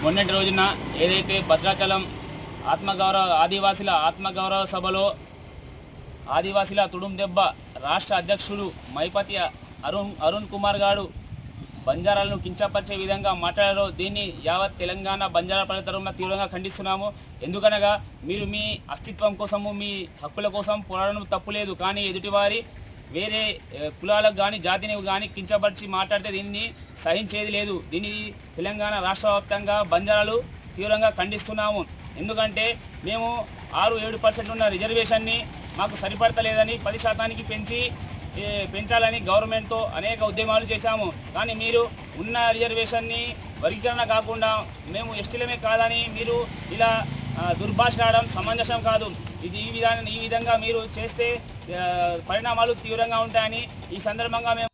మొన్నటి రోజున ఏదైతే భద్రాచలం ఆదివాసీల ఆత్మగౌరవ సభలో ఆదివాసీల తుడుం దెబ్బ రాష్ట్ర అధ్యక్షుడు మైపతి అరుణ్ కుమార్ గారు బంజారాలను కించపరిచే విధంగా మాట్లాడారో దీన్ని యావత్ తెలంగాణ బంజారా ప్రజల తరఫున తీవ్రంగా ఖండిస్తున్నాము. ఎందుకనగా మీరు మీ అస్తిత్వం కోసము మీ హక్కుల కోసం పోరాడడం తప్పులేదు, కానీ ఎదుటివారి వేరే కులాలకు కానీ జాతిని కానీ కించపరిచి మాట్లాడితే దీన్ని సహించేది లేదు. దీన్ని తెలంగాణ రాష్ట్ర వ్యాప్తంగా బంజారాలు తీవ్రంగా ఖండిస్తున్నాము. ఎందుకంటే మేము 6-7% ఉన్న రిజర్వేషన్ని మాకు సరిపడతలేదని 10% పెంచాలని గవర్నమెంట్తో అనేక ఉద్యమాలు చేశాము. కానీ మీరు ఉన్న రిజర్వేషన్ని వర్గీకరణ కాకుండా మేము ఎస్టీలమే కాదని మీరు ఇలా దుర్భాషలాడడం సమంజసం కాదు. ఈ విధంగా మీరు చేస్తే పరిణామాలు తీవ్రంగా ఉంటాయని ఈ సందర్భంగా మేము